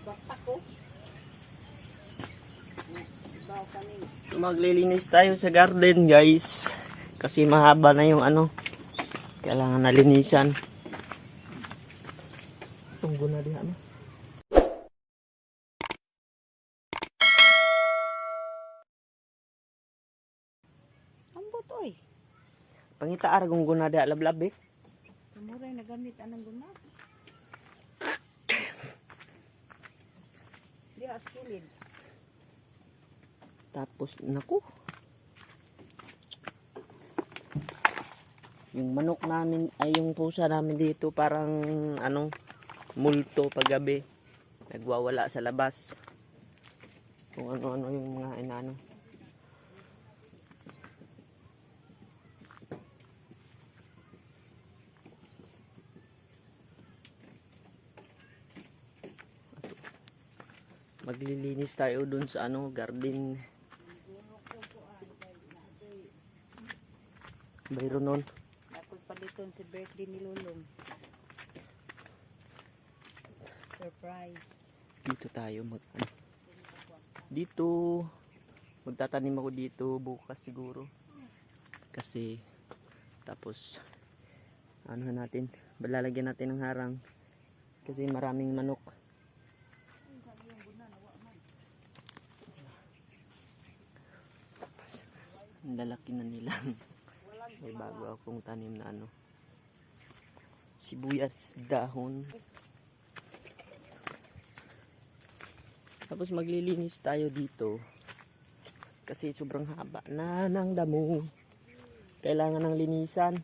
So, maglilinis tayo sa garden guys. Kasi mahaba na yung ano. Kailangan nalinisan. Tunggu na diha ano. Ambot oy. Pangita aragong guna diha lablab eh. Kamuray nagamit anang guna. Di askilid. Tapos naku. Yung manok namin ay yung pusa namin dito parang ano multo paggabi. Nagwawala sa labas. Kung ano-ano yung mga inano. Maglilinis tayo dun sa ano garden. Bayron nun. Paliton si birthday ni Lulong. Surprise. Dito tayo dito magtatanim ako dito bukas siguro. Kasi tapos ano natin, balalagyan natin ng harang kasi maraming manok. Ang lalaki na nila. May bago akong tanim na ano sibuyas dahon. Tapos maglilinis tayo dito kasi sobrang haba na ng damo, kailangan ng linisan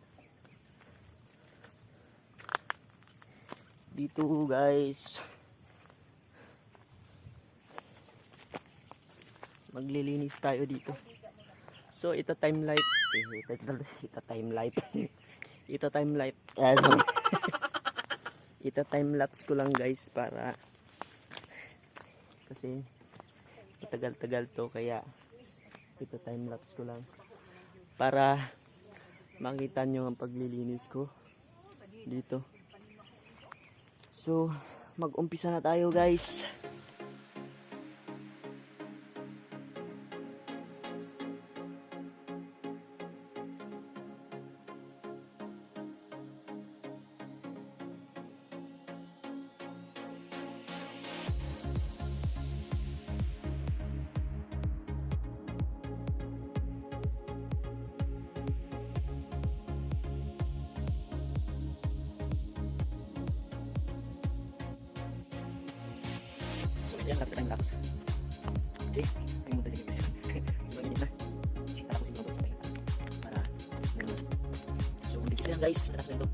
dito guys. Maglilinis tayo dito. So ito time light ito time light ito time light ito time lapse ko lang guys para kasi matagal-tagal to kaya ito time lapse ko lang para makita nyo ang paglilinis ko dito. So mag-umpisa na tayo guys. Yan, time lapse. Okay, ay mo tayo guys. So yun na. Para ko siguro para so umpisa yan guys. Tapos nito.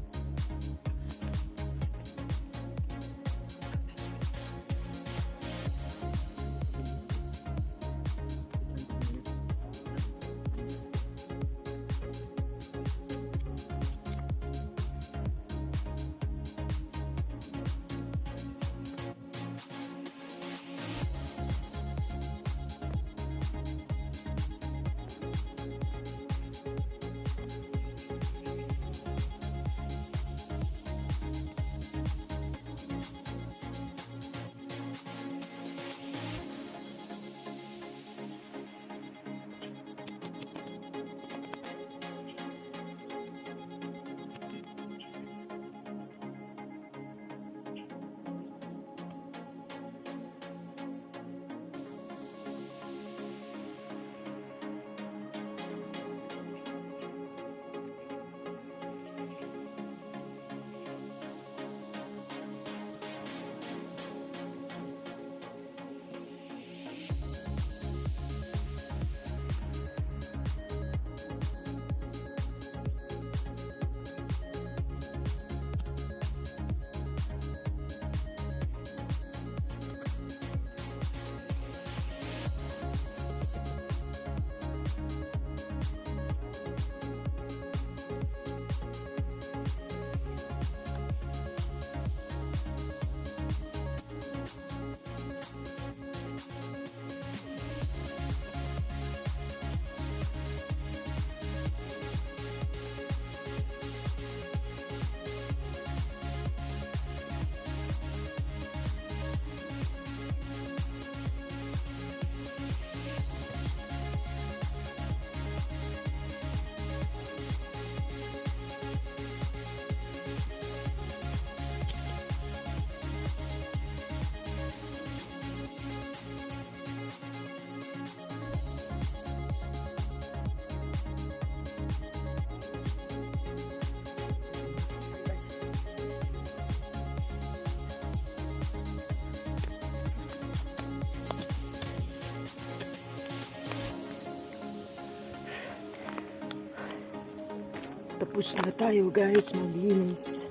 Tapos na tayo guys maglinis.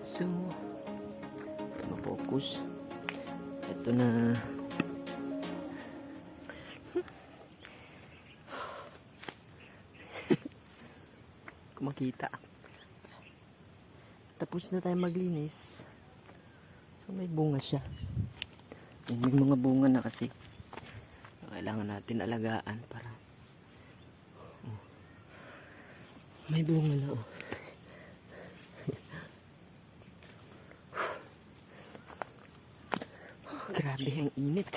So, ma-focus. Ito na. Kung makita. Tapos na tayo maglinis. So, may bunga siya. Yan, may mga bunga na kasi. Kailangan natin alagaan para may bunga na. Grabe ang init.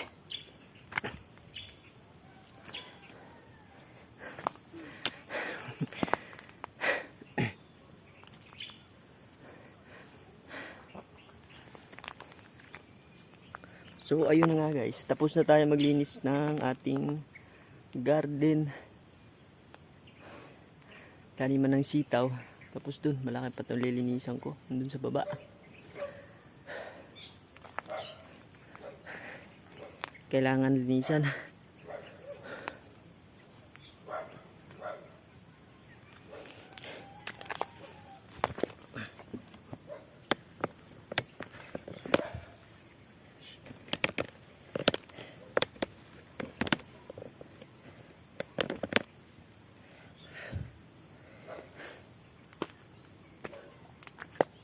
So ayun nga guys, tapos na tayo maglinis ng ating garden. Taniman ng sitaw. Tapos dun, malaki pa itong lilinisan ko. Dun sa baba. Kailangan linisan.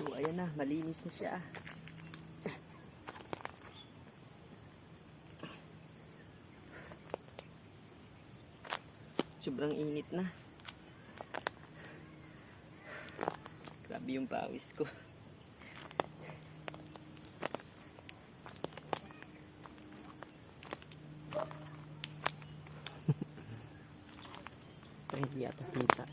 So ayan na, malinis na siya. Sobrang init na. Grabe yung pawis ko. Hindi yata kita.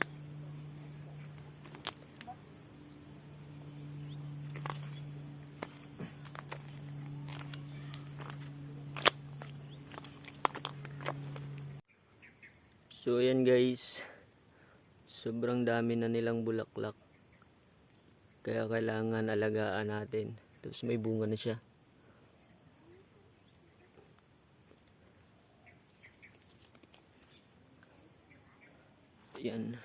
So ayan guys, sobrang dami na nilang bulaklak, kaya kailangan alagaan natin. Tapos may bunga na siya. Ayan,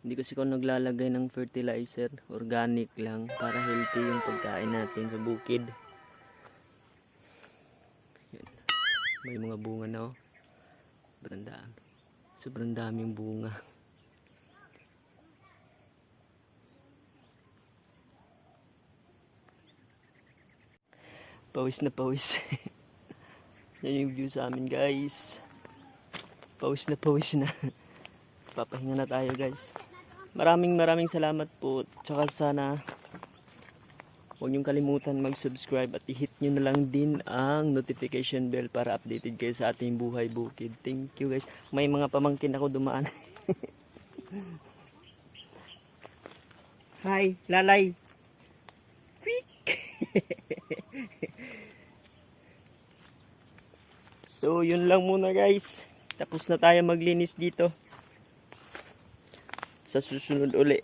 hindi kasi ako naglalagay ng fertilizer, organic lang para healthy yung pagkain natin sa bukid. Ayan. May mga bunga na oh. Brandaan. Sobrang daming bunga. Pawis na pawis. Yan yung view sa amin guys. Pawis na pawis na. Papahinga na tayo guys. Maraming salamat po. Tsaka sana huwag niyong kalimutan mag-subscribe at i-hit nyo na lang din ang notification bell para updated kayo sa ating buhay bukid. Thank you guys. May mga pamangkin ako dumaan. Hi, lalay. Quick. So, yun lang muna guys. Tapos na tayo maglinis dito. Sa susunod uli.